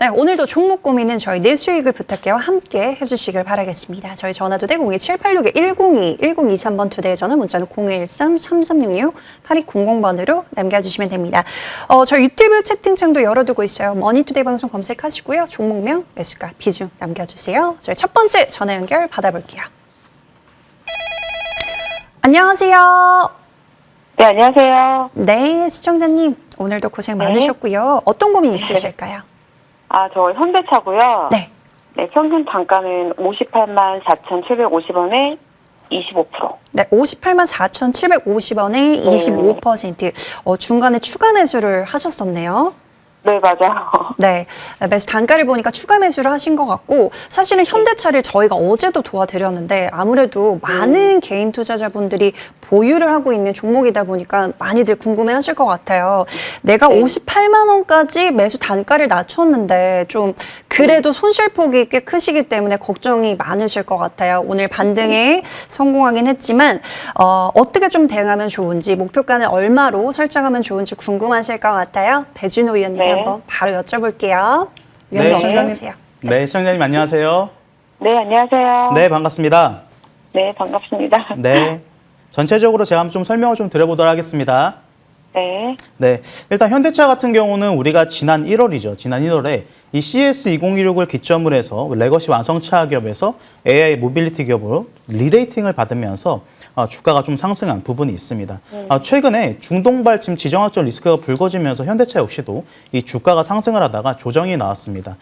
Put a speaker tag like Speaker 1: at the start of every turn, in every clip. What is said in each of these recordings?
Speaker 1: 네, 오늘도 종목 고민은 저희 내수익을 부탁해요 함께 해주시길 바라겠습니다. 저희 전화도 돼 02786-102, 1023번 투대의 전화, 문자는 013-3366-8200번으로 남겨주시면 됩니다. 저희 유튜브 채팅창도 열어두고 있어요. 머니투데이 방송 검색하시고요. 종목명, 매수가, 비중 남겨주세요. 저희 첫 번째 전화 연결 받아볼게요. 안녕하세요.
Speaker 2: 네, 안녕하세요.
Speaker 1: 네, 시청자님 오늘도 고생 많으셨고요. 어떤 고민 있으실까요?
Speaker 2: 저 현대차고요.
Speaker 1: 네.
Speaker 2: 네, 평균 단가는 58만 4,750원에 25%.
Speaker 1: 네, 58만 4,750원에 25%. 중간에 추가 매수를 하셨었네요.
Speaker 2: 네, 맞아요.
Speaker 1: 네, 매수 단가를 보니까 추가 매수를 하신 것 같고, 사실은 현대차를 저희가 어제도 도와드렸는데 아무래도 많은 개인 투자자분들이 보유를 하고 있는 종목이다 보니까 많이들 궁금해하실 것 같아요. 내가 58만 원까지 매수 단가를 낮췄는데 좀 그래도 손실폭이 꽤 크시기 때문에 걱정이 많으실 것 같아요. 오늘 반등에 성공하긴 했지만 어떻게 좀 대응하면 좋은지, 목표가는 얼마로 설정하면 좋은지 궁금하실 것 같아요. 배준호 위원님께 한번 바로 여쭤볼게요.
Speaker 3: 네,
Speaker 1: 시청자님.
Speaker 3: 네, 시청자님 안녕하세요.
Speaker 2: 네, 안녕하세요.
Speaker 3: 네, 반갑습니다.
Speaker 2: 네, 반갑습니다.
Speaker 3: 네, 전체적으로 제가 한번 좀 설명을 좀 드려보도록 하겠습니다.
Speaker 2: 네.
Speaker 3: 네, 일단 현대차 같은 경우는 우리가 지난 1월이죠. 지난 1월에 이 CS2016을 기점으로 해서 레거시 완성차 기업에서 AI 모빌리티 기업으로 리레이팅을 받으면서 주가가 좀 상승한 부분이 있습니다. 최근에 중동발 지금 지정학적 리스크가 불거지면서 현대차 역시도 이 주가가 상승을 하다가 조정이 나왔습니다.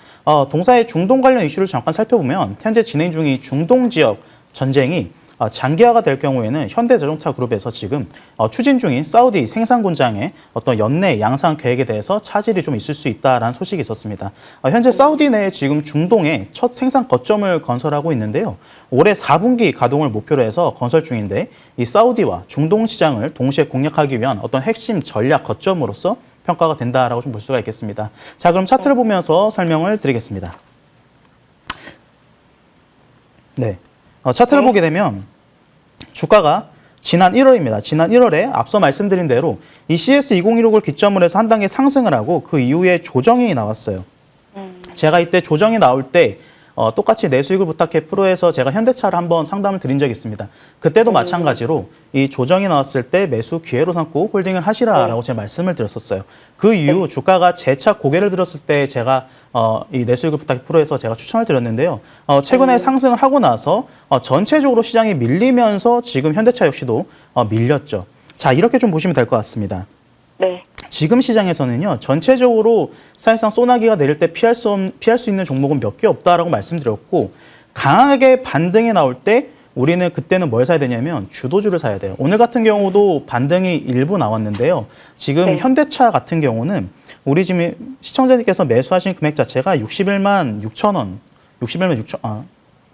Speaker 3: 동사의 중동 관련 이슈를 잠깐 살펴보면 현재 진행 중인 중동 지역 전쟁이 장기화가 될 경우에는 현대자동차 그룹에서 지금 추진 중인 사우디 생산 공장의 어떤 연내 양산 계획에 대해서 차질이 좀 있을 수 있다라는 소식이 있었습니다. 현재 사우디 내에 지금 중동에 첫 생산 거점을 건설하고 있는데요. 올해 4분기 가동을 목표로 해서 건설 중인데 이 사우디와 중동 시장을 동시에 공략하기 위한 어떤 핵심 전략 거점으로서 평가가 된다라고 좀 볼 수가 있겠습니다. 자, 그럼 차트를 보면서 설명을 드리겠습니다. 네. 차트를 보게 되면 주가가 지난 1월입니다. 지난 1월에 앞서 말씀드린 대로 이 CS2016을 기점으로 해서 한 단계 상승을 하고 그 이후에 조정이 나왔어요. 제가 이때 조정이 나올 때 똑같이 내수익을 부탁해 프로에서 제가 현대차를 한번 상담을 드린 적이 있습니다. 그때도 마찬가지로 이 조정이 나왔을 때 매수 기회로 삼고 홀딩을 하시라라고 제가 말씀을 드렸었어요. 그 이후 주가가 재차 고개를 들었을 때 제가 이 내수익을 부탁해 프로에서 제가 추천을 드렸는데요. 최근에 상승을 하고 나서 전체적으로 시장이 밀리면서 지금 현대차 역시도 밀렸죠. 자, 이렇게 좀 보시면 될 것 같습니다.
Speaker 2: 네.
Speaker 3: 지금 시장에서는요, 전체적으로 사실상 소나기가 내릴 때 피할 수 있는 종목은 몇 개 없다라고 말씀드렸고, 강하게 반등이 나올 때 우리는 그때는 뭘 사야 되냐면 주도주를 사야 돼요. 오늘 같은 경우도 반등이 일부 나왔는데요. 지금 현대차 같은 경우는 우리 지금 시청자님께서 매수하신 금액 자체가 61만 6천 원,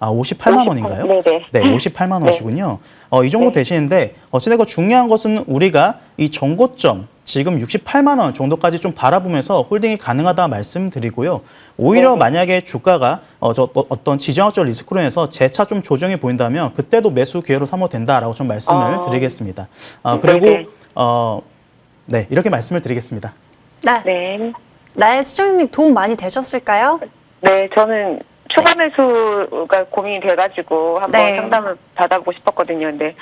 Speaker 3: 58만 원인가요?
Speaker 2: 네네.
Speaker 3: 네, 58만 원이시군요. 이 정도 되시는데 어찌됐건 중요한 것은 우리가 이 정고점 지금 68만 원 정도까지 좀 바라보면서 홀딩이 가능하다 말씀드리고요. 오히려 만약에 주가가 어떤 지정학적 리스크로 인해서 재차 좀 조정이 보인다면 그때도 매수 기회로 삼아도 된다라고 좀 말씀을 드리겠습니다. 그리고 네, 이렇게 말씀을 드리겠습니다.
Speaker 2: 네.
Speaker 1: 네, 시청자님 도움 많이 되셨을까요?
Speaker 2: 네, 저는 추가 매수가 고민이 돼가지고 한번 상담을 받아보고 싶었거든요. 근데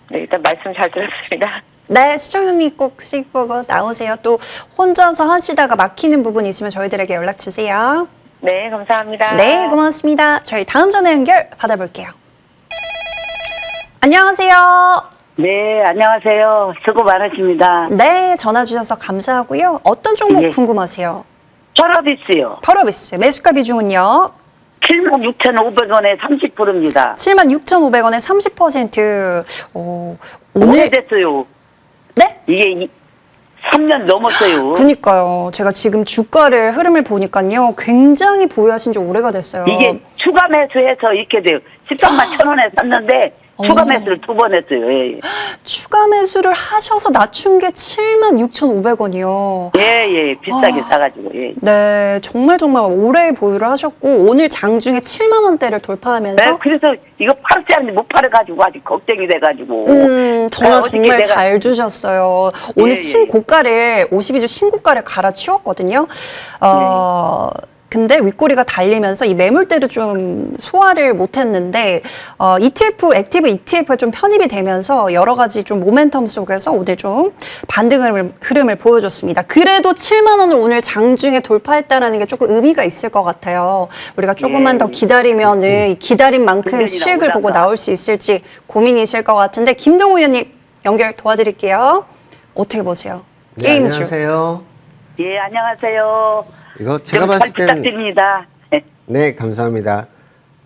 Speaker 2: 일단 말씀 잘 들었습니다.
Speaker 1: 네, 시청자님 꼭 보고 나오세요. 또 혼자서 하시다가 막히는 부분이 있으면 저희들에게 연락 주세요.
Speaker 2: 네, 감사합니다.
Speaker 1: 네, 고맙습니다. 저희 다음 전화 연결 받아볼게요. 안녕하세요.
Speaker 4: 네, 안녕하세요. 수고 많으십니다.
Speaker 1: 네, 전화 주셔서 감사하고요. 어떤 종목 궁금하세요?
Speaker 4: 철업이스요.
Speaker 1: 펄어비스 매수가 비중은요?
Speaker 4: 76,500원에 30%입니다.
Speaker 1: 76,500원에 30%.
Speaker 4: 오래됐어요.
Speaker 1: 네?
Speaker 4: 이게 3년 넘었어요.
Speaker 1: 그니까요. 제가 지금 주가를 흐름을 보니까요. 굉장히 보유하신 지 오래가 됐어요.
Speaker 4: 이게 추가 매수해서 이렇게 돼요. 13만 1,000원에 샀는데 추가 매수를 2번 했어요. 예.
Speaker 1: 추가 매수를 하셔서 낮춘 게 76,500원이요.
Speaker 4: 예, 비싸게 사가지고. 예.
Speaker 1: 네, 정말 오래 보유를 하셨고 오늘 장중에 7만 원대를 돌파하면서
Speaker 4: 네, 그래서 이거 팔지 않는데 못 팔아가지고 아직 걱정이 돼가지고.
Speaker 1: 전화 정말 잘 주셨어요. 오늘
Speaker 4: 예.
Speaker 1: 신고가를 52주 신고가를 갈아치웠거든요. 근데 윗꼬리가 달리면서 이 매물대를 좀 소화를 못했는데 ETF, 액티브 ETF가 좀 편입이 되면서 여러 가지 좀 모멘텀 속에서 오늘 좀 반등 흐름을 보여줬습니다. 그래도 7만 원을 오늘 장중에 돌파했다라는 게 조금 의미가 있을 것 같아요. 우리가 조금만 더 기다리면은 이 기다린 만큼 수익을 보고 나올 수 있을지 고민이실 것 같은데 김동우 의원님 연결 도와드릴게요. 어떻게 보세요?
Speaker 5: 네,
Speaker 1: 게임주.
Speaker 5: 안녕하세요.
Speaker 4: 예, 안녕하세요.
Speaker 5: 이거 제가
Speaker 4: 좀
Speaker 5: 봤을
Speaker 4: 잘
Speaker 5: 때는
Speaker 4: 부탁드립니다.
Speaker 5: 네, 감사합니다.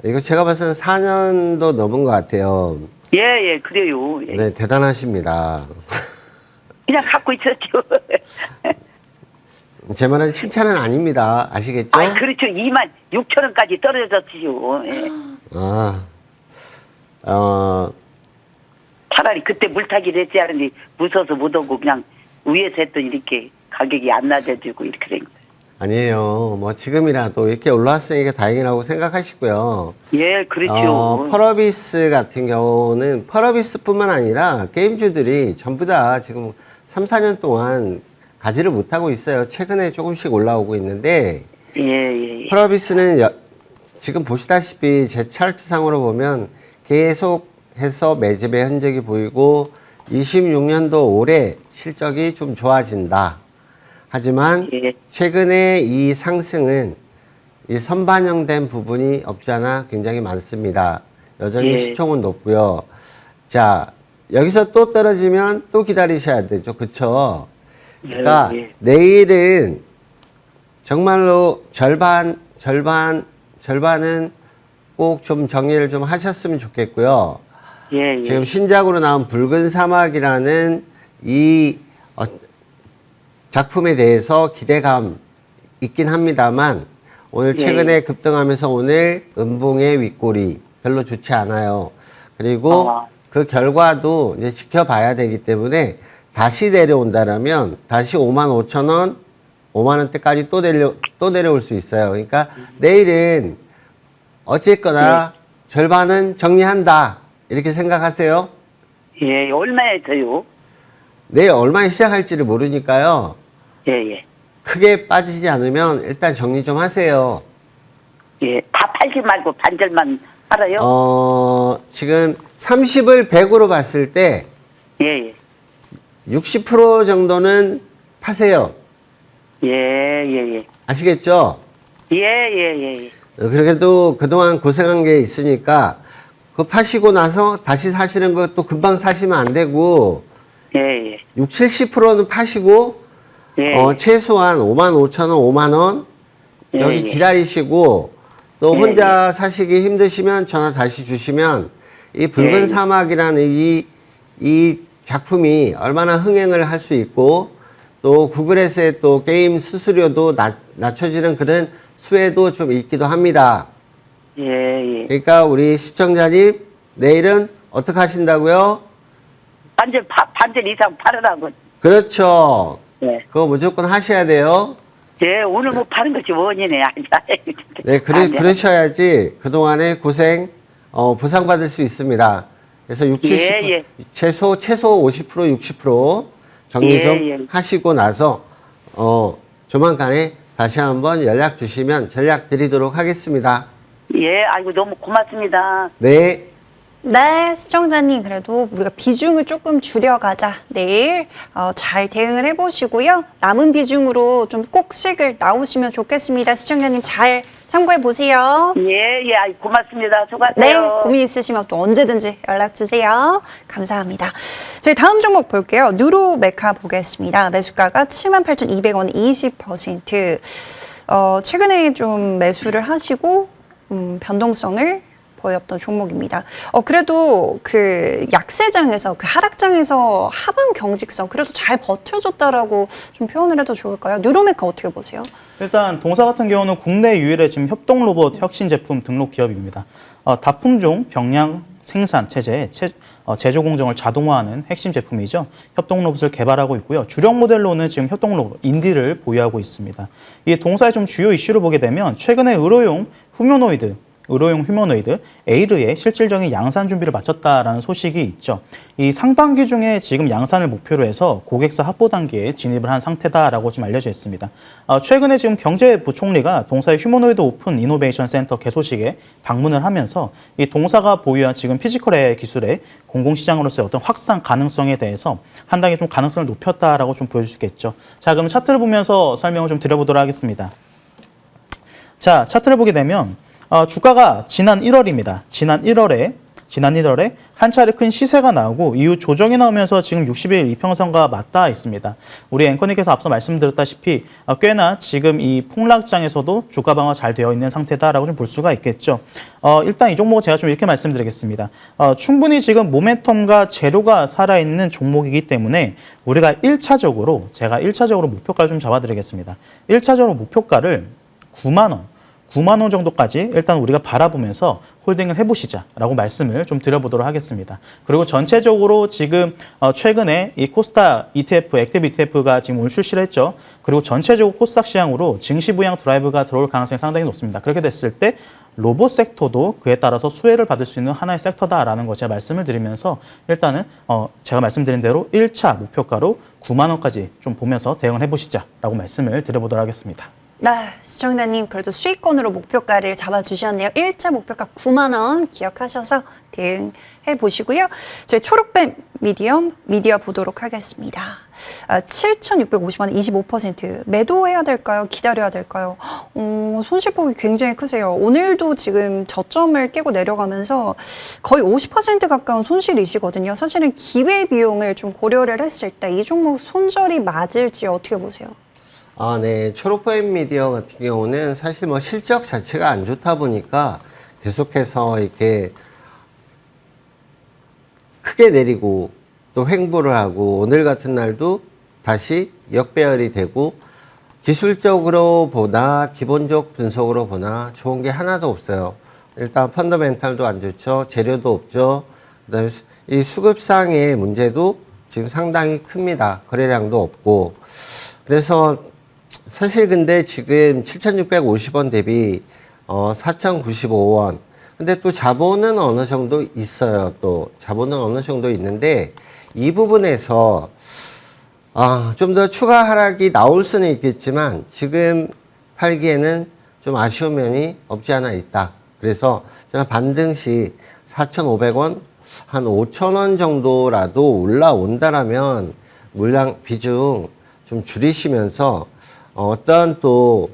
Speaker 5: 이거 제가 봤을 때는 4년도 넘은 것 같아요.
Speaker 4: 예, 예, 그래요. 예.
Speaker 5: 네, 대단하십니다.
Speaker 4: 그냥 갖고 있었죠.
Speaker 5: 제 말은 칭찬은 아닙니다. 아시겠죠?
Speaker 4: 아, 그렇죠. 2만 6천 원까지 떨어졌지요. 예. 차라리 그때 물타기를 했지 않은데 무서워서 못 오고 그냥 위에서 했더니 이렇게 가격이 안 낮아지고 이렇게 된 거예요.
Speaker 5: 아니에요. 뭐 지금이라도 이렇게 올라왔으니까 다행이라고 생각하시고요.
Speaker 4: 예, 그렇죠.
Speaker 5: 펄어비스 같은 경우는 펄어비스뿐만 아니라 게임주들이 전부 다 지금 3, 4년 동안 가지를 못하고 있어요. 최근에 조금씩 올라오고 있는데
Speaker 4: 예, 예, 예.
Speaker 5: 펄어비스는 지금 보시다시피 제 차트상으로 보면 계속해서 매집의 흔적이 보이고 26년도 올해 실적이 좀 좋아진다. 하지만
Speaker 4: 예.
Speaker 5: 최근에 이 상승은 이 선반영된 부분이 없지 않아 굉장히 많습니다. 여전히
Speaker 4: 예.
Speaker 5: 시총은 높고요. 자, 여기서 또 떨어지면 또 기다리셔야 되죠. 그쵸? 그러니까
Speaker 4: 예, 예.
Speaker 5: 내일은 정말로 절반은 꼭 좀 정리를 좀 하셨으면 좋겠고요.
Speaker 4: 예, 예.
Speaker 5: 지금 신작으로 나온 붉은 사막이라는 이 작품에 대해서 기대감 있긴 합니다만 오늘 최근에 급등하면서 오늘 음봉의 윗골이 별로 좋지 않아요. 그리고 그 결과도 이제 지켜봐야 되기 때문에 다시 내려온다라면 다시 55,000원, 5만 원대까지 또 내려올 수 있어요. 그러니까 내일은 어쨌거나 절반은 정리한다. 이렇게 생각하세요.
Speaker 4: 예, 얼마에 더요?
Speaker 5: 내일 얼마에 시작할지를 모르니까요.
Speaker 4: 예, 예.
Speaker 5: 크게 빠지지 않으면 일단 정리 좀 하세요.
Speaker 4: 예, 다 팔지 말고 반절만 팔아요?
Speaker 5: 지금 30을 100으로 봤을 때
Speaker 4: 예, 예.
Speaker 5: 60% 정도는 파세요.
Speaker 4: 예, 예, 예.
Speaker 5: 아시겠죠?
Speaker 4: 예, 예, 예.
Speaker 5: 그래도 그동안 고생한 게 있으니까 그거 파시고 나서 다시 사시는 것도 금방 사시면 안 되고
Speaker 4: 예, 예.
Speaker 5: 60, 70%는 파시고
Speaker 4: 예.
Speaker 5: 최소한 55,000원, 5만원
Speaker 4: 예,
Speaker 5: 여기
Speaker 4: 예.
Speaker 5: 기다리시고 또
Speaker 4: 예,
Speaker 5: 혼자 사시기 힘드시면 전화 다시 주시면 이 붉은
Speaker 4: 예.
Speaker 5: 사막이라는 이 작품이 얼마나 흥행을 할 수 있고 또 구글에서의 또 게임 수수료도 낮춰지는 그런 수혜도 좀 있기도 합니다.
Speaker 4: 예, 예.
Speaker 5: 그러니까 우리 시청자님 내일은 어떻게 하신다고요?
Speaker 4: 반절 이상 팔으라고.
Speaker 5: 그렇죠.
Speaker 4: 예.
Speaker 5: 그거 무조건 하셔야 돼요.
Speaker 4: 예, 오늘 못 파는 것이 원이네.
Speaker 5: 네, 그러셔야지 그동안의 고생, 보상받을 수 있습니다. 그래서 60,
Speaker 4: 예, 예.
Speaker 5: 최소 50%, 60% 정리
Speaker 4: 예,
Speaker 5: 좀
Speaker 4: 예.
Speaker 5: 하시고 나서, 조만간에 다시 한번 연락 주시면 전략 드리도록 하겠습니다.
Speaker 4: 예, 아이고, 너무 고맙습니다.
Speaker 5: 네.
Speaker 1: 네, 시청자님 그래도 우리가 비중을 조금 줄여가자. 내일 잘 대응을 해보시고요. 남은 비중으로 좀 꼭 수익을 나오시면 좋겠습니다. 시청자님 잘 참고해 보세요.
Speaker 4: 예, 예, 아이고, 고맙습니다.
Speaker 1: 네,
Speaker 4: 수고하세요.
Speaker 1: 고민 있으시면 또 언제든지 연락 주세요. 감사합니다. 저희 다음 종목 볼게요. 누로메카 보겠습니다. 매수가가 78,200원 20%. 최근에 좀 매수를 하시고 변동성을 보였던 종목입니다. 그래도 그 약세장에서 그 하락장에서 하방 경직성 그래도 잘 버텨줬다라고 좀 표현을 해도 좋을까요? 뉴로메카 어떻게 보세요?
Speaker 3: 일단 동사 같은 경우는 국내 유일의 지금 협동 로봇 혁신 제품 등록 기업입니다. 다품종 병량 생산 체제에 제조 공정을 자동화하는 핵심 제품이죠. 협동 로봇을 개발하고 있고요. 주력 모델로는 지금 협동 로봇 인디를 보유하고 있습니다. 이 동사의 좀 주요 이슈를 보게 되면 최근에 의료용 후미노이드 의료용 휴머노이드 에이르의 실질적인 양산 준비를 마쳤다라는 소식이 있죠. 이 상반기 중에 지금 양산을 목표로 해서 고객사 확보 단계에 진입을 한 상태다라고 지금 알려져 있습니다. 최근에 지금 경제부총리가 동사의 휴머노이드 오픈 이노베이션 센터 개소식에 방문을 하면서 이 동사가 보유한 지금 피지컬 AI 기술의 공공시장으로서의 어떤 확산 가능성에 대해서 한 단계 좀 가능성을 높였다라고 좀 보여줄 수 있겠죠. 자, 그럼 차트를 보면서 설명을 좀 드려보도록 하겠습니다. 자, 차트를 보게 되면 주가가 지난 1월입니다. 지난 1월에 한 차례 큰 시세가 나오고 이후 조정이 나오면서 지금 60일 이평선과 맞닿아 있습니다. 우리 앵커님께서 앞서 말씀드렸다시피 꽤나 지금 이 폭락장에서도 주가 방어 잘 되어 있는 상태다라고 좀 볼 수가 있겠죠. 일단 이 종목은 제가 좀 이렇게 말씀드리겠습니다. 충분히 지금 모멘텀과 재료가 살아있는 종목이기 때문에 우리가 1차적으로 제가 1차적으로 목표가를 좀 잡아드리겠습니다. 1차적으로 목표가를 9만 원 정도까지 일단 우리가 바라보면서 홀딩을 해보시자라고 말씀을 좀 드려보도록 하겠습니다. 그리고 전체적으로 지금 최근에 이 코스닥 ETF, 액티브 ETF가 지금 오늘 출시를 했죠. 그리고 전체적으로 코스닥 시장으로 증시 부양 드라이브가 들어올 가능성이 상당히 높습니다. 그렇게 됐을 때 로봇 섹터도 그에 따라서 수혜를 받을 수 있는 하나의 섹터다라는 거 제가 말씀을 드리면서 일단은 제가 말씀드린 대로 1차 목표가로 9만 원까지 좀 보면서 대응을 해보시자라고 말씀을 드려보도록 하겠습니다.
Speaker 1: 네, 시청자님 그래도 수익권으로 목표가를 잡아주셨네요. 1차 목표가 9만 원 기억하셔서 대응해 보시고요. 저희 초록뱀 미디어 보도록 하겠습니다. 7,650만 원 25% 매도해야 될까요? 기다려야 될까요? 손실폭이 굉장히 크세요. 오늘도 지금 저점을 깨고 내려가면서 거의 50% 가까운 손실이시거든요. 사실은 기회비용을 좀 고려를 했을 때 이 종목 손절이 맞을지 어떻게 보세요?
Speaker 5: 네. 초록뱀 미디어 같은 경우는 사실 뭐 실적 자체가 안 좋다 보니까 계속해서 이렇게 크게 내리고 또 횡보를 하고 오늘 같은 날도 다시 역배열이 되고 기술적으로 보나 기본적 분석으로 보나 좋은 게 하나도 없어요. 일단 펀더멘탈도 안 좋죠. 재료도 없죠. 그다음에 이 수급상의 문제도 지금 상당히 큽니다. 거래량도 없고. 그래서 사실 근데 지금 7,650원 대비 4,095원. 근데 또 자본은 어느 정도 있어요. 또 자본은 어느 정도 있는데 이 부분에서 좀 더 추가 하락이 나올 수는 있겠지만 지금 팔기에는 좀 아쉬운 면이 없지 않아 있다. 그래서 저는 반등 시 4,500원 한 5,000원 정도라도 올라온다라면 물량 비중 좀 줄이시면서 어떤 또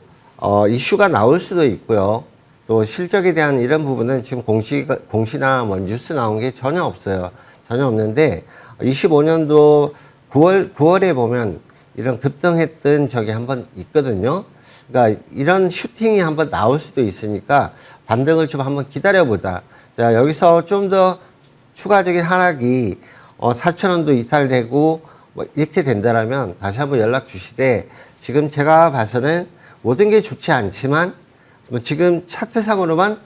Speaker 5: 이슈가 나올 수도 있고요. 또 실적에 대한 이런 부분은 지금 공시나 뭐 뉴스 나온 게 전혀 없어요. 전혀 없는데 25년도 9월에 보면 이런 급등했던 적이 한번 있거든요. 그러니까 이런 슈팅이 한번 나올 수도 있으니까 반등을 좀 한번 기다려보자. 자, 여기서 좀 더 추가적인 하락이 4,000원도 이탈되고 뭐 이렇게 된다라면 다시 한번 연락 주시되 지금 제가 봐서는 모든 게 좋지 않지만 뭐 지금 차트상으로만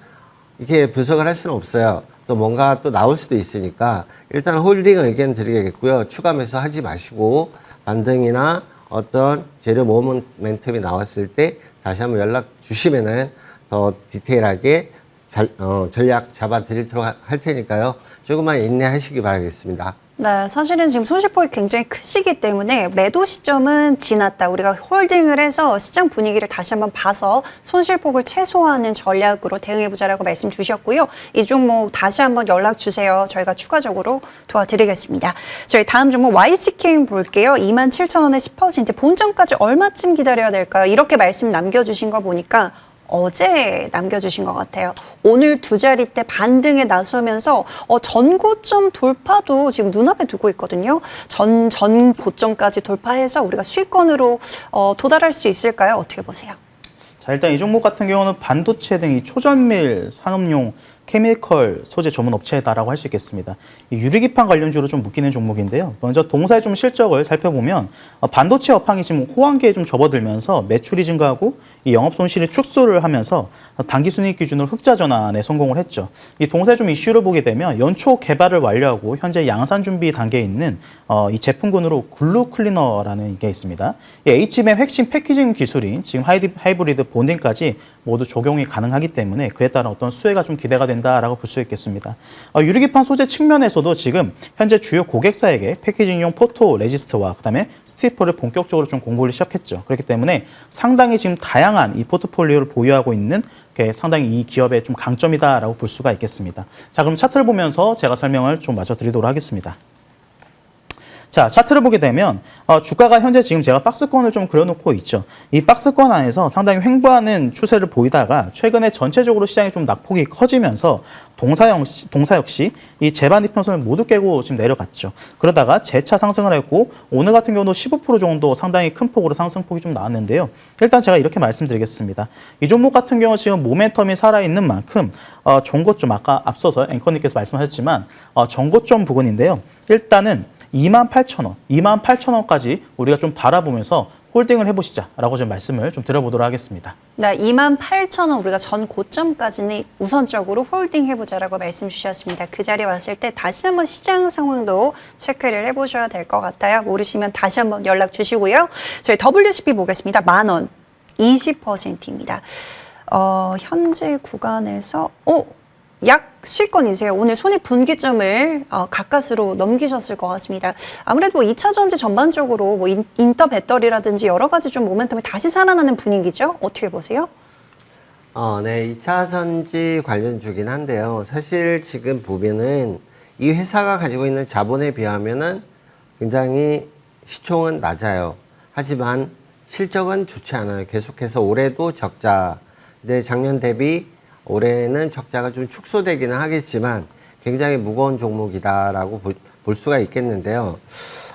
Speaker 5: 이렇게 분석을 할 수는 없어요. 또 뭔가 또 나올 수도 있으니까 일단 홀딩 의견 드리겠고요. 추가 매수 하지 마시고 반등이나 어떤 재료 모멘텀이 나왔을 때 다시 한번 연락 주시면은 더 디테일하게 전략 잡아 드리도록 할 테니까요. 조금만 인내하시기 바라겠습니다.
Speaker 1: 네, 사실은 지금 손실폭이 굉장히 크시기 때문에 매도 시점은 지났다. 우리가 홀딩을 해서 시장 분위기를 다시 한번 봐서 손실폭을 최소화하는 전략으로 대응해보자라고 말씀 주셨고요. 이 종목 다시 한번 연락 주세요. 저희가 추가적으로 도와드리겠습니다. 저희 다음 종목 YCK 볼게요. 27,000원에 10% 본전까지 얼마쯤 기다려야 될까요? 이렇게 말씀 남겨주신 거 보니까 어제 남겨주신 것 같아요. 오늘 두 자릿대 반등에 나서면서 전고점 돌파도 지금 눈앞에 두고 있거든요. 전 고점까지 돌파해서 우리가 수익권으로 도달할 수 있을까요? 어떻게 보세요?
Speaker 3: 자, 일단 이 종목 같은 경우는 반도체 등 이 초전밀 산업용 케미컬 소재 전문 업체다라고 할 수 있겠습니다. 이 유리기판 관련주로 좀 묶이는 종목인데요. 먼저 동사의 좀 실적을 살펴보면 반도체 업황이 지금 호황기에 좀 접어들면서 매출이 증가하고 이 영업 손실이 축소를 하면서 단기 순이익 기준으로 흑자 전환에 성공을 했죠. 이 동사의 좀 이슈를 보게 되면 연초 개발을 완료하고 현재 양산 준비 단계에 있는 이 제품군으로 글루 클리너라는 게 있습니다. 이 HBM 핵심 패키징 기술인 지금 하이브리드 본딩까지 모두 적용이 가능하기 때문에 그에 따른 어떤 수혜가 좀 기대가 된다라고 볼 수 있겠습니다. 유리기판 소재 측면에서도 지금 현재 주요 고객사에게 패키징용 포토 레지스트와 그다음에 스티퍼를 본격적으로 좀 공부를 시작했죠. 그렇기 때문에 상당히 지금 다양한 이 포트폴리오를 보유하고 있는 게 상당히 이 기업의 좀 강점이다라고 볼 수가 있겠습니다. 자, 그럼 차트를 보면서 제가 설명을 좀 마저 드리도록 하겠습니다. 자, 차트를 보게 되면 주가가 현재 지금 제가 박스권을 좀 그려놓고 있죠. 이 박스권 안에서 상당히 횡보하는 추세를 보이다가 최근에 전체적으로 시장이 좀 낙폭이 커지면서 동사 역시 이 재반 이평선을 모두 깨고 지금 내려갔죠. 그러다가 재차 상승을 했고 오늘 같은 경우도 15% 정도 상당히 큰 폭으로 상승폭이 좀 나왔는데요. 일단 제가 이렇게 말씀드리겠습니다. 이 종목 같은 경우 지금 모멘텀이 살아있는 만큼 전고점 아까 앞서서 앵커님께서 말씀하셨지만 전고점 부근인데요. 일단은 28,000원, 28,000원까지 우리가 좀 바라보면서 홀딩을 해보시자라고 좀 말씀을 좀 드려보도록 하겠습니다.
Speaker 1: 네, 28,000원 우리가 전 고점까지는 우선적으로 홀딩 해보자라고 말씀 주셨습니다. 그 자리에 왔을 때 다시 한번 시장 상황도 체크를 해보셔야 될 것 같아요. 모르시면 다시 한번 연락 주시고요. 저희 WCP 보겠습니다. 10,000원, 20%입니다. 현재 구간에서 약 수익권이세요. 오늘 손익 분기점을 가까스로 넘기셨을 것 같습니다. 아무래도 2차 전지 전반적으로 뭐 인터 배터리라든지 여러 가지 좀 모멘텀이 다시 살아나는 분위기죠. 어떻게 보세요?
Speaker 5: 네, 2차 전지 관련주긴 한데요. 사실 지금 보면은 이 회사가 가지고 있는 자본에 비하면은 굉장히 시총은 낮아요. 하지만 실적은 좋지 않아요. 계속해서 올해도 적자. 근데 작년 대비 올해는 적자가 좀 축소되기는 하겠지만 굉장히 무거운 종목이다라고 볼 수가 있겠는데요.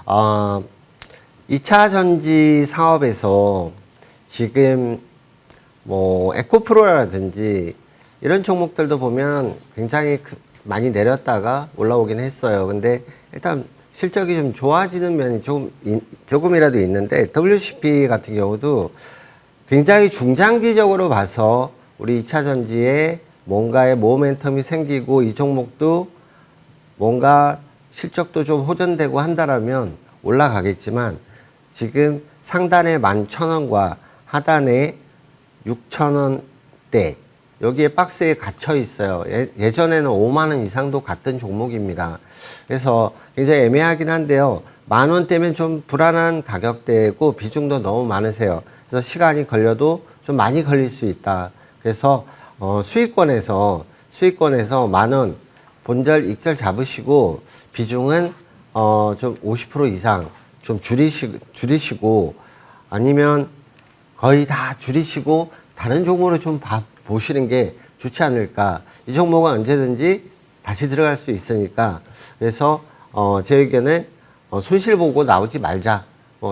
Speaker 5: 2차 전지 사업에서 지금 뭐 에코프로라든지 이런 종목들도 보면 굉장히 많이 내렸다가 올라오긴 했어요. 근데 일단 실적이 좀 좋아지는 면이 조금이라도 있는데 WCP 같은 경우도 굉장히 중장기적으로 봐서 우리 2차 전지에 뭔가의 모멘텀이 생기고 이 종목도 뭔가 실적도 좀 호전되고 한다라면 올라가겠지만 지금 상단에 11,000원과 하단에 6,000원대 여기에 박스에 갇혀 있어요. 예전에는 5만 원 이상도 갔던 종목입니다. 그래서 굉장히 애매하긴 한데요. 10,000원대면 좀 불안한 가격대고 비중도 너무 많으세요. 그래서 시간이 걸려도 좀 많이 걸릴 수 있다. 그래서 수익권에서 10,000원 본절 익절 잡으시고 비중은 좀 50% 이상 좀 줄이시고 아니면 거의 다 줄이시고 다른 종목으로 좀 보시는 게 좋지 않을까. 이 종목은 언제든지 다시 들어갈 수 있으니까. 그래서 제 의견은 손실 보고 나오지 말자.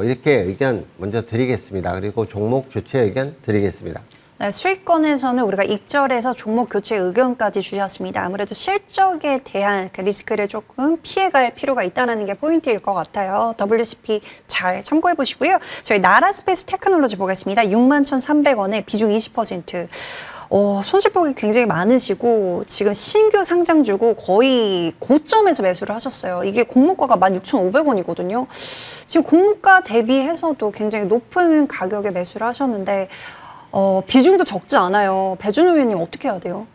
Speaker 5: 이렇게 의견 먼저 드리겠습니다. 그리고 종목 교체 의견 드리겠습니다.
Speaker 1: 네, 수익권에서는 우리가 익절해서 종목 교체 의견까지 주셨습니다. 아무래도 실적에 대한 그 리스크를 조금 피해갈 필요가 있다는 게 포인트일 것 같아요. WCP 잘 참고해 보시고요. 저희 나라스페이스 테크놀로지 보겠습니다. 61,300원에 비중 20%. 손실폭이 굉장히 많으시고 지금 신규 상장주고 거의 고점에서 매수를 하셨어요. 이게 공모가가 16,500원이거든요. 지금 공모가 대비해서도 굉장히 높은 가격에 매수를 하셨는데 비중도 적지 않아요. 배준호 의원님 어떻게 해야 돼요?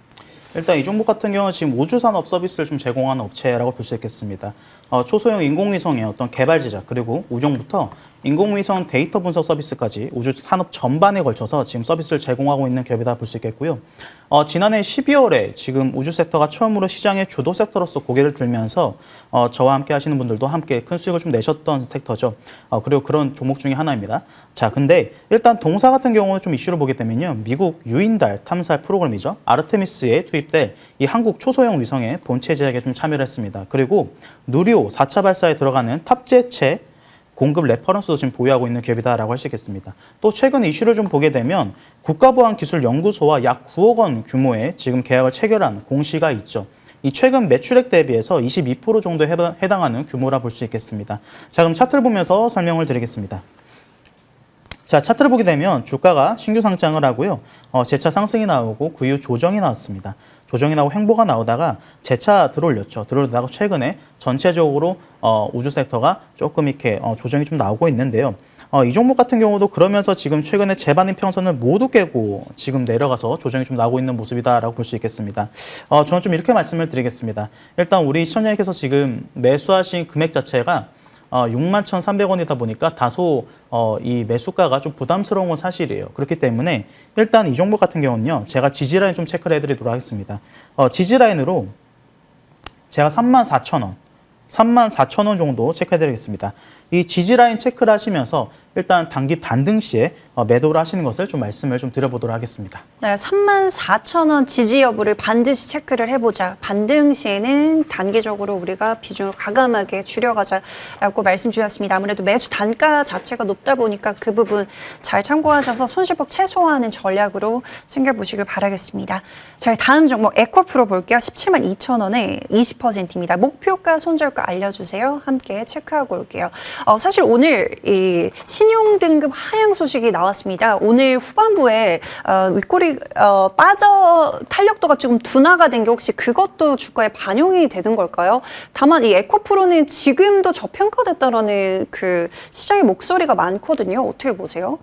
Speaker 3: 일단 이 종목 같은 경우는 지금 우주산업 서비스를 좀 제공하는 업체라고 볼 수 있겠습니다. 초소형 인공위성의 어떤 개발 제작 그리고 운영부터 인공위성 데이터 분석 서비스까지 우주 산업 전반에 걸쳐서 지금 서비스를 제공하고 있는 기업이다 볼 수 있겠고요. 지난해 12월에 지금 우주 섹터가 처음으로 시장의 주도 섹터로서 고개를 들면서 저와 함께 하시는 분들도 함께 큰 수익을 좀 내셨던 섹터죠. 그리고 그런 종목 중에 하나입니다. 자, 근데 일단 동사 같은 경우는 좀 이슈를 보게 되면요. 미국 유인달 탐사 프로그램이죠. 아르테미스에 투입될 이 한국 초소형 위성의 본체 제작에 좀 참여를 했습니다. 그리고 누리호 4차 발사에 들어가는 탑재체 공급 레퍼런스도 지금 보유하고 있는 기업이다라고 할 수 있겠습니다. 또 최근 이슈를 좀 보게 되면 국가보안기술연구소와 약 9억 원 규모의 지금 계약을 체결한 공시가 있죠. 이 최근 매출액 대비해서 22% 정도에 해당하는 규모라 볼 수 있겠습니다. 자, 그럼 차트를 보면서 설명을 드리겠습니다. 자, 차트를 보게 되면 주가가 신규 상장을 하고요. 재차 상승이 나오고 그 이후 조정이 나왔습니다. 조정이 나오고 횡보가 나오다가 재차 들어올렸죠. 들어올다가 최근에 전체적으로 우주 섹터가 조금 이렇게 조정이 좀 나오고 있는데요. 이 종목 같은 경우도 그러면서 지금 최근에 재반입 평선을 모두 깨고 지금 내려가서 조정이 좀 나오고 있는 모습이다라고 볼 수 있겠습니다. 저는 좀 이렇게 말씀을 드리겠습니다. 일단 우리 시청자님께서 지금 매수하신 금액 자체가 61,300원이다 보니까 다소 이 매수가가 좀 부담스러운 건 사실이에요. 그렇기 때문에 일단 이 종목 같은 경우는요. 제가 지지라인 좀 체크를 해드리도록 하겠습니다. 지지라인으로 제가 34,000원, 34,000원 정도 체크해드리겠습니다. 이 지지라인 체크를 하시면서 일단 단기 반등 시에 매도를 하시는 것을 좀 말씀을 좀 드려보도록 하겠습니다.
Speaker 1: 네, 34,000원 지지 여부를 반드시 체크를 해보자. 반등 시에는 단기적으로 우리가 비중을 과감하게 줄여가자라고 말씀 주셨습니다. 아무래도 매수 단가 자체가 높다 보니까 그 부분 잘 참고하셔서 손실폭 최소화하는 전략으로 챙겨보시길 바라겠습니다. 저희 다음 종목 에코프로 볼게요. 172,000원에 20%입니다. 목표가 손절가 알려주세요. 함께 체크하고 올게요. 사실 오늘 이 신용 등급 하향 소식이 나왔습니다. 오늘 후반부에 윗골이 빠져 탄력도가 조금 둔화가 된 게 혹시 그것도 주가에 반영이 되는 걸까요? 다만 이 에코프로는 지금도 저평가됐다라는 그 시장의 목소리가 많거든요. 어떻게 보세요?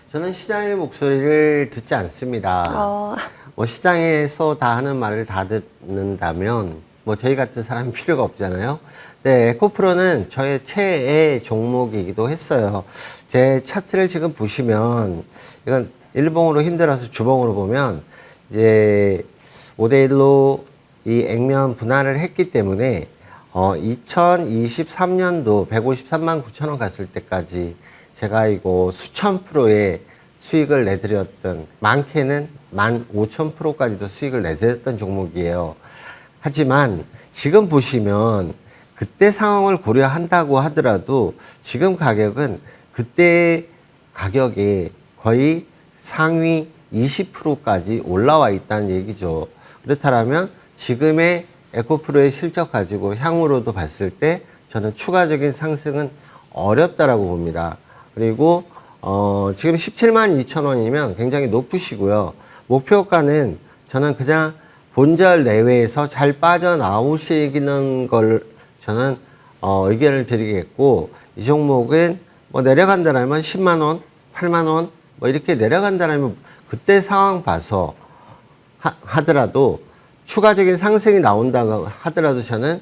Speaker 5: 저는 시장의 목소리를 듣지 않습니다. 뭐 시장에서 다 하는 말을 다 듣는다면 뭐 저희 같은 사람이 필요가 없잖아요. 네, 에코프로는 저의 최애 종목이기도 했어요. 제 차트를 지금 보시면 이건 일봉으로 힘들어서 주봉으로 보면 이제 5대1로 이 액면 분할을 했기 때문에 2023년도 153만 9천 원 갔을 때까지 제가 이거 수천 프로의 수익을 내드렸던, 많게는 15,000%까지도 수익을 내드렸던 종목이에요. 하지만 지금 보시면 그때 상황을 고려한다고 하더라도 지금 가격은 그때 가격에 거의 상위 20%까지 올라와 있다는 얘기죠. 그렇다면 지금의 에코프로의 실적 가지고 향후로도 봤을 때 저는 추가적인 상승은 어렵다라고 봅니다. 그리고 지금 17만 2천 원이면 굉장히 높으시고요. 목표가는 저는 그냥 본절 내외에서 잘 빠져나오시는 걸 저는 의견을 드리겠고, 이 종목은 뭐 내려간다라면 10만 원, 8만 원 뭐 이렇게 내려간다라면 그때 상황 봐서 하더라도 추가적인 상승이 나온다고 하더라도 저는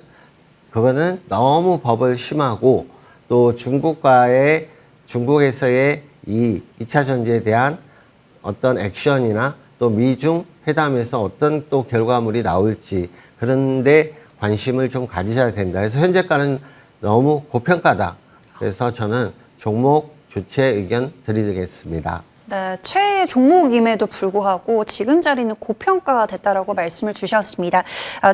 Speaker 5: 그거는 너무 버블 심하고 또 중국에서의 이 2차 전지에 대한 어떤 액션이나 또 미중 회담에서 어떤 또 결과물이 나올지 그런데 관심을 좀 가지셔야 된다. 그래서 현재가는 너무 고평가다. 그래서 저는 종목 교체 의견 드리겠습니다.
Speaker 1: 네, 최애 종목임에도 불구하고 지금 자리는 고평가가 됐다라고 말씀을 주셨습니다.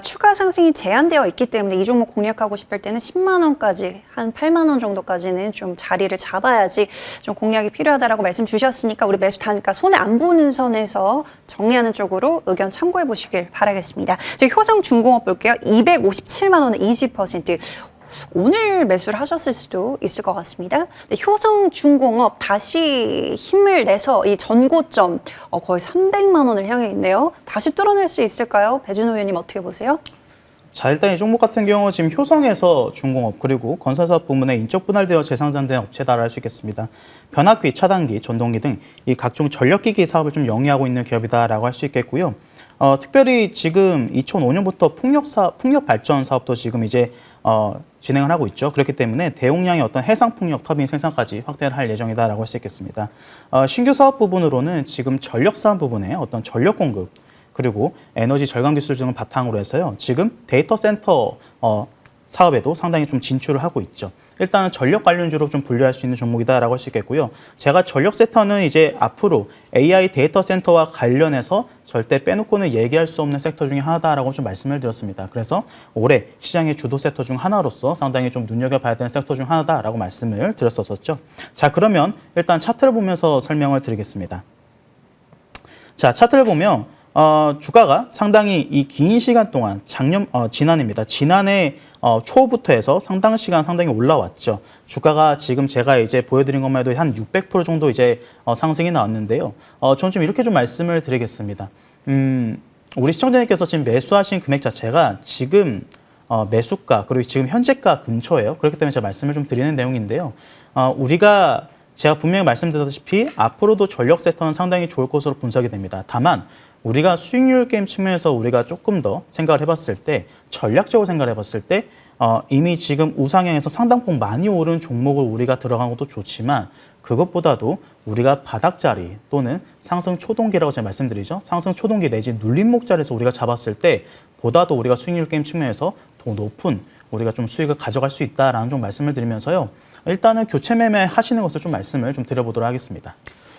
Speaker 1: 추가 상승이 제한되어 있기 때문에 이 종목 공략하고 싶을 때는 10만 원까지, 한 8만 원 정도까지는 좀 자리를 잡아야지 좀 공략이 필요하다라고 말씀 주셨으니까 우리 매수 단가 손에 안 보는 선에서 정리하는 쪽으로 의견 참고해 보시길 바라겠습니다. 저희 효성중공업 볼게요. 257만 원에 20%. 오늘 매수를 하셨을 수도 있을 것 같습니다. 효성중공업 다시 힘을 내서 이 전고점 거의 300만 원을 향해 있네요. 다시 뚫어낼 수 있을까요? 배준호 의원님 어떻게 보세요?
Speaker 3: 자, 일단 이 종목 같은 경우 지금 효성에서 중공업 그리고 건설사업 부문에 인적 분할되어 재상장된 업체다라 할 수 있겠습니다. 변압기, 차단기, 전동기 등 이 각종 전력기기 사업을 좀 영위하고 있는 기업이다라고 할 수 있겠고요. 특별히 지금 2005년부터 풍력 발전 사업도 지금 이제 진행을 하고 있죠. 그렇기 때문에 대용량의 어떤 해상풍력 터빈 생산까지 확대를 할 예정이다라고 할 수 있겠습니다. 신규 사업 부분으로는 지금 전력 사업 부분에 어떤 전력 공급 그리고 에너지 절감 기술 등을 바탕으로 해서요. 지금 데이터 센터 사업에도 상당히 좀 진출을 하고 있죠. 일단은 전력 관련주로 좀 분류할 수 있는 종목이다라고 할 수 있겠고요. 제가 전력 섹터는 이제 앞으로 AI 데이터 센터와 관련해서 절대 빼놓고는 얘기할 수 없는 섹터 중에 하나다라고 좀 말씀을 드렸습니다. 그래서 올해 시장의 주도 섹터 중 하나로서 상당히 좀 눈여겨봐야 되는 섹터 중 하나다라고 말씀을 드렸었죠. 자, 그러면 일단 차트를 보면서 설명을 드리겠습니다. 자, 차트를 보면 주가가 상당히 이 긴 시간 동안 지난해입니다. 지난해 초부터 해서 상당 시간 상당히 올라왔죠. 주가가 지금 제가 이제 보여드린 것만 해도 한 600% 정도 이제 상승이 나왔는데요. 저는 좀 이렇게 좀 말씀을 드리겠습니다. 우리 시청자님께서 지금 매수하신 금액 자체가 지금 매수가 그리고 지금 현재가 근처예요. 그렇기 때문에 제가 말씀을 좀 드리는 내용인데요. 제가 분명히 말씀드렸다시피 앞으로도 전력 섹터는 상당히 좋을 것으로 분석이 됩니다. 다만 우리가 수익률 게임 측면에서 우리가 조금 더 생각을 해봤을 때 전략적으로 생각을 해봤을 때 이미 지금 우상향에서 상당폭 많이 오른 종목을 우리가 들어간 것도 좋지만 그것보다도 우리가 바닥자리 또는 상승 초동기라고 제가 말씀드리죠. 상승 초동기 내지 눌림목 자리에서 우리가 잡았을 때 보다도 우리가 수익률 게임 측면에서 더 높은 우리가 좀 수익을 가져갈 수 있다라는 좀 말씀을 드리면서요. 일단은 교체 매매 하시는 것을 좀 말씀을 좀 드려보도록 하겠습니다.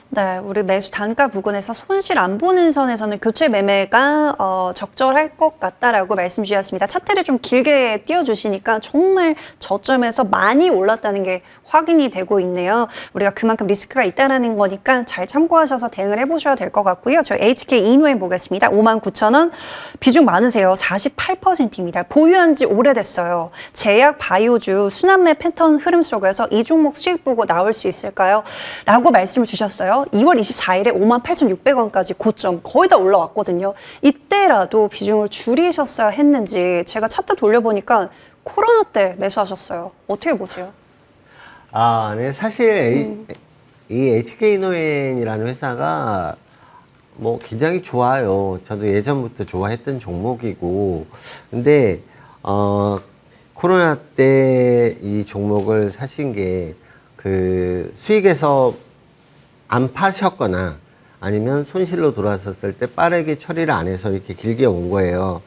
Speaker 1: 네, 우리 매수 단가 부근에서 손실 안 보는 선에서는 교체 매매가 적절할 것 같다라고 말씀 주셨습니다. 차트를 좀 길게 띄워주시니까 정말 저점에서 많이 올랐다는 게 확인이 되고 있네요. 우리가 그만큼 리스크가 있다는 거니까 잘 참고하셔서 대응을 해보셔야 될 것 같고요. 저희 HK 이노에 보겠습니다. 59,000원 비중 많으세요. 48%입니다. 보유한 지 오래됐어요. 제약 바이오주 순환매 패턴 흐름 속에서 이 종목 수익 보고 나올 수 있을까요? 라고 말씀을 주셨어요. 2월 24일에 58,600원까지 고점 거의 다 올라왔거든요. 이때라도 비중을 줄이셨어야 했는지 제가 차트 돌려보니까 코로나 때 매수하셨어요. 어떻게 보세요?
Speaker 5: 네, 사실 이 HK노엔이라는 회사가 뭐 굉장히 좋아요. 저도 예전부터 좋아했던 종목이고, 근데 코로나 때 이 종목을 사신 게 그 수익에서 안 파셨거나 아니면 손실로 돌아섰을 때 빠르게 처리를 안 해서 이렇게 길게 온 거예요.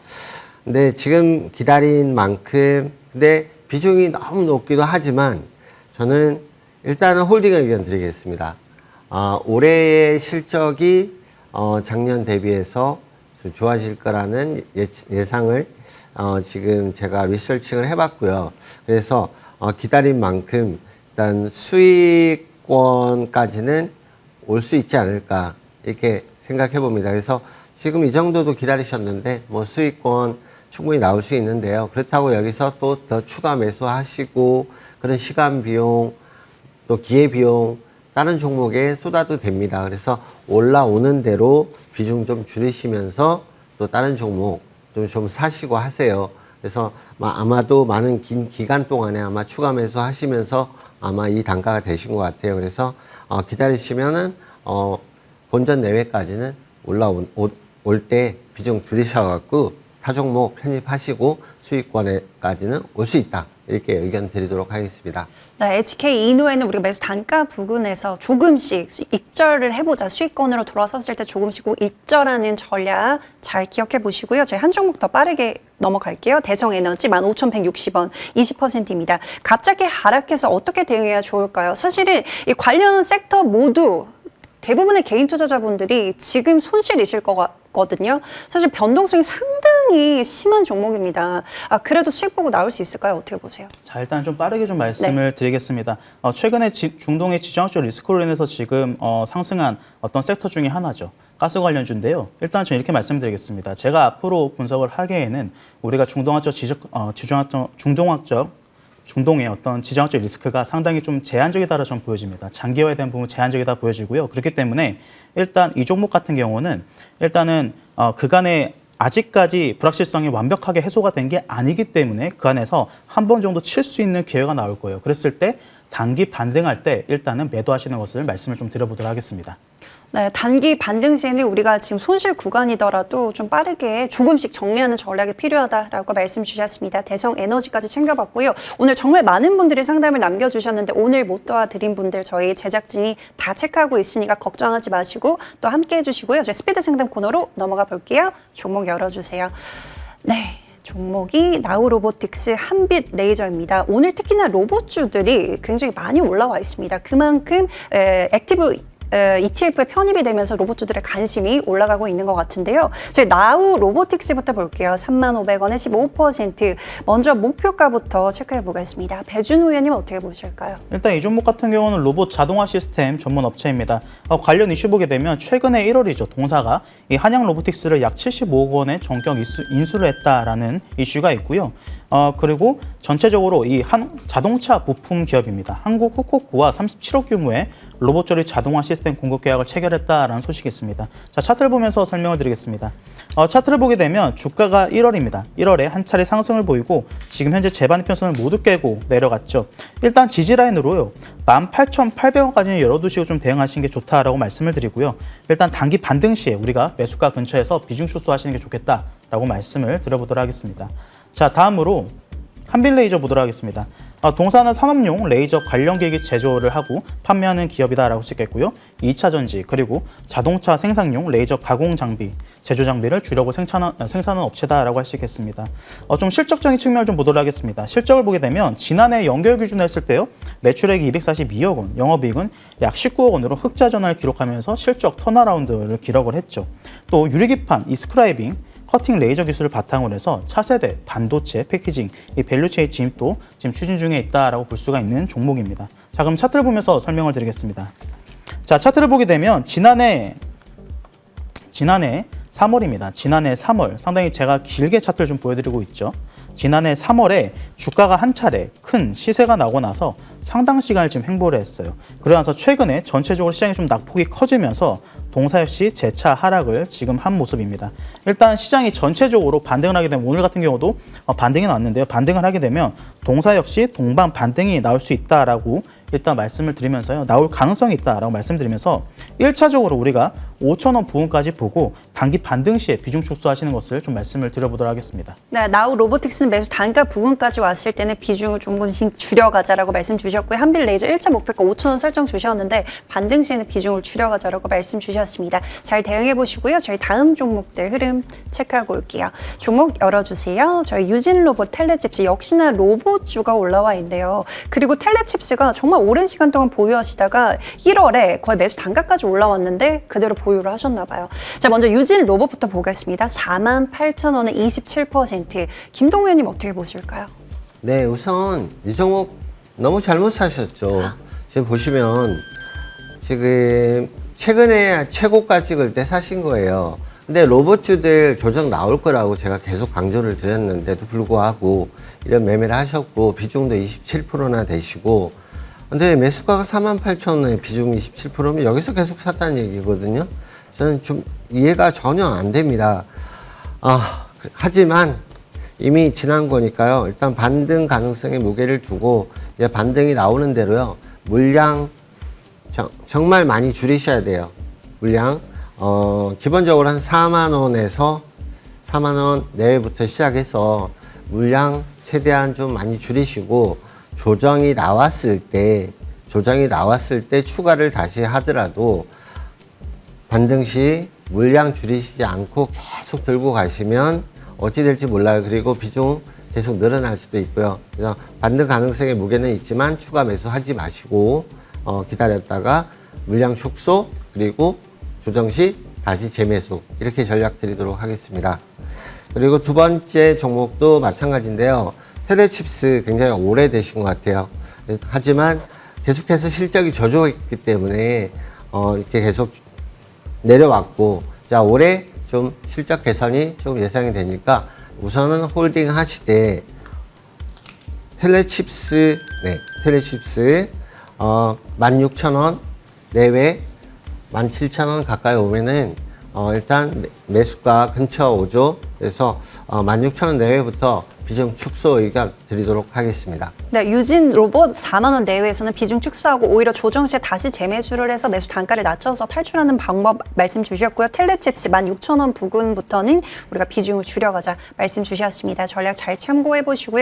Speaker 5: 근데 지금 기다린 만큼, 근데 비중이 너무 높기도 하지만 저는 일단은 홀딩을 의견 드리겠습니다. 올해의 실적이 작년 대비해서 좀 좋아질 거라는 예상을 지금 제가 리서칭을 해봤고요. 그래서 기다린 만큼 일단 수익권까지는 올 수 있지 않을까 이렇게 생각해 봅니다. 그래서 지금 이 정도도 기다리셨는데 뭐 수익권 충분히 나올 수 있는데요. 그렇다고 여기서 또 더 추가 매수하시고 그런 시간 비용 또 기회 비용 다른 종목에 쏟아도 됩니다. 그래서 올라오는 대로 비중 좀 줄이시면서 또 다른 종목 좀 사시고 하세요. 그래서 아마도 많은 긴 기간 동안에 아마 추가 매수 하시면서 아마 이 단가가 되신 것 같아요. 그래서 기다리시면은 본전 내외까지는 올 때 비중 줄이셔갖고 타 종목 편입하시고 수익권에까지는 올 수 있다. 이렇게 의견 드리도록 하겠습니다.
Speaker 1: 네, HK 이노에는 우리가 매수 단가 부근에서 조금씩 입절을 해보자. 수익권으로 돌아섰을 때 조금씩 입절하는 전략 잘 기억해 보시고요. 저희 한 종목 더 빠르게 넘어갈게요. 대성에너지 15,160원, 20%입니다. 갑자기 하락해서 어떻게 대응해야 좋을까요? 사실은 이 관련 섹터 모두 대부분의 개인 투자자분들이 지금 손실이실 거거든요. 사실 변동성이 상당히 심한 종목입니다. 그래도 수익 보고 나올 수 있을까요? 어떻게 보세요?
Speaker 3: 자, 일단 좀 빠르게 좀 말씀을 드리겠습니다. 최근에 중동의 지정학적 리스크로 인해서 지금 상승한 어떤 섹터 중에 하나죠. 가스 관련주인데요. 일단 저는 이렇게 말씀드리겠습니다. 제가 앞으로 분석을 하기에는 우리가 중동의 어떤 지정학적 리스크가 상당히 좀 제한적이다라고 저는 보여집니다. 장기화에 대한 부분 제한적이다 보여지고요. 그렇기 때문에 일단 이 종목 같은 경우는 일단은 그간에 아직까지 불확실성이 완벽하게 해소가 된 게 아니기 때문에 그 안에서 한 번 정도 칠 수 있는 기회가 나올 거예요. 그랬을 때 단기 반등할 때 일단은 매도하시는 것을 말씀을 좀 드려보도록 하겠습니다.
Speaker 1: 네, 단기 반등 시에는 우리가 지금 손실 구간이더라도 좀 빠르게 조금씩 정리하는 전략이 필요하다라고 말씀 주셨습니다. 대성에너지까지 챙겨봤고요. 오늘 정말 많은 분들이 상담을 남겨주셨는데 오늘 못 도와드린 분들 저희 제작진이 다 체크하고 있으니까 걱정하지 마시고 또 함께 해주시고요. 저희 스피드 상담 코너로 넘어가 볼게요. 종목 열어주세요. 네. 종목이 나우로보틱스, 한빛 레이저입니다. 오늘 특히나 로봇주들이 굉장히 많이 올라와 있습니다. 그만큼 액티브 ETF에 편입이 되면서 로봇주들의 관심이 올라가고 있는 것 같은데요. 저희 나우 로보틱스부터 볼게요. 35,000원에 15%. 먼저 목표가부터 체크해 보겠습니다. 배준호 의원님 어떻게 보실까요?
Speaker 3: 일단 이 종목 같은 경우는 로봇 자동화 시스템 전문 업체입니다. 관련 이슈 보게 되면 최근에 1월이죠. 동사가 이 한양 로보틱스를 약 75억 원의 전격 인수를 했다라는 이슈가 있고요. 그리고 전체적으로 이 자동차 부품 기업입니다. 한국 후코쿠와 37억 규모의 로봇 조립 자동화 시스템 공급 계약을 체결했다라는 소식이 있습니다. 자, 차트를 보면서 설명을 드리겠습니다. 차트를 보게 되면 주가가 1월입니다. 1월에 한 차례 상승을 보이고 지금 현재 재반대편선을 모두 깨고 내려갔죠. 일단 지지라인으로요. 18,800원까지는 열어두시고 좀 대응하시는 게 좋다라고 말씀을 드리고요. 일단 단기 반등 시에 우리가 매수가 근처에서 비중 축소하시는 게 좋겠다라고 말씀을 드려보도록 하겠습니다. 자, 다음으로 한빛 레이저 보도록 하겠습니다. 동사는 산업용 레이저 관련 기기 제조를 하고 판매하는 기업이다라고 할 수 있겠고요. 2차 전지 그리고 자동차 생산용 레이저 가공 장비, 제조 장비를 주력으로 생산하는 업체다라고 할 수 있겠습니다. 좀 실적적인 측면을 좀 보도록 하겠습니다. 실적을 보게 되면 지난해 연결 기준으로 했을 때요. 매출액이 242억 원, 영업이익은 약 19억 원으로 흑자 전환을 기록하면서 실적 턴어라운드를 기록을 했죠. 또 유리기판, 이스크라이빙, 커팅 레이저 기술을 바탕으로 해서 차세대, 반도체, 패키징, 이 밸류체인 진입도 지금 추진 중에 있다라고 볼 수가 있는 종목입니다. 자, 그럼 차트를 보면서 설명을 드리겠습니다. 자, 차트를 보게 되면 지난해 3월입니다. 지난해 3월, 상당히 제가 길게 차트를 좀 보여드리고 있죠. 지난해 3월에 주가가 한 차례 큰 시세가 나고 나서 상당 시간을 지금 횡보를 했어요. 그러면서 최근에 전체적으로 시장이 좀 낙폭이 커지면서 동사 역시 재차 하락을 지금 한 모습입니다. 일단 시장이 전체적으로 반등을 하게 되면 오늘 같은 경우도 반등이 나왔는데요. 반등을 하게 되면 동사 역시 동반 반등이 나올 수 있다라고 일단 말씀을 드리면서요. 나올 가능성이 있다라고 말씀드리면서 1차적으로 우리가 5,000원 부근까지 보고 단기 반등 시에 비중 축소하시는 것을 좀 말씀을 드려보도록 하겠습니다.
Speaker 1: 네, 나우 로보틱스는 매수 단가 부근까지 왔을 때는 비중을 조금씩 줄여가자라고 말씀 주셨고요. 한빛 레이저 1차 목표가 5,000원 설정 주셨는데 반등 시에는 비중을 줄여가자라고 말씀 주셨습니다. 잘 대응해 보시고요. 저희 다음 종목들 흐름 체크하고 올게요. 종목 열어주세요. 저희 유진 로봇 텔레칩스 역시나 로봇주가 올라와 있는데요. 그리고 텔레칩스가 정말 오랜 시간 동안 보유하시다가 1월에 거의 매수 단가까지 올라왔는데 그대로 보유를 하셨나 봐요. 자, 먼저 유진 로봇부터 보겠습니다. 48,000원에 27%. 김동우 의원님 어떻게 보실까요?
Speaker 5: 네, 우선 이 종목 너무 잘못 사셨죠. 지금 보시면 지금 최근에 최고가 찍을 때 사신 거예요. 근데 로봇주들 조정 나올 거라고 제가 계속 강조를 드렸는데도 불구하고 이런 매매를 하셨고 비중도 27%나 되시고, 근데 매수가가 48,000원에 비중 27%면 여기서 계속 샀다는 얘기거든요. 저는 좀 이해가 전혀 안 됩니다. 하지만 이미 지난 거니까요. 일단 반등 가능성에 무게를 두고 이제 반등이 나오는 대로요. 물량 정말 많이 줄이셔야 돼요. 물량 기본적으로 한 4만 원에서 4만 원 내외부터 시작해서 물량 최대한 좀 많이 줄이시고 조정이 나왔을 때 추가를 다시 하더라도 반등 시 물량 줄이시지 않고 계속 들고 가시면 어찌 될지 몰라요. 그리고 비중 계속 늘어날 수도 있고요. 그래서 반등 가능성의 무게는 있지만 추가 매수하지 마시고 기다렸다가 물량 축소 그리고 조정 시 다시 재매수 이렇게 전략 드리도록 하겠습니다. 그리고 두 번째 종목도 마찬가지인데요. 텔레칩스 굉장히 오래되신 것 같아요. 하지만 계속해서 실적이 저조했기 때문에 이렇게 계속 내려왔고, 자, 올해 좀 실적 개선이 좀 예상이 되니까 우선은 홀딩 하시되 텔레칩스 16,000원 내외 17,000원 가까이 오면은 일단 매수가 근처 오죠. 그래서 16,000원 내외부터 비중 축소 의견 드리도록 하겠습니다.
Speaker 1: 네, 유진 로봇 4만 원 내외에서는 비중 축소하고 오히려 조정 시에 다시 재매수를 해서 매수 단가를 낮춰서 탈출하는 방법 말씀 주셨고요. 텔레칩스 16,000원 부근부터는 우리가 비중을 줄여가자 말씀 주셨습니다. 전략 잘 참고해 보시고요.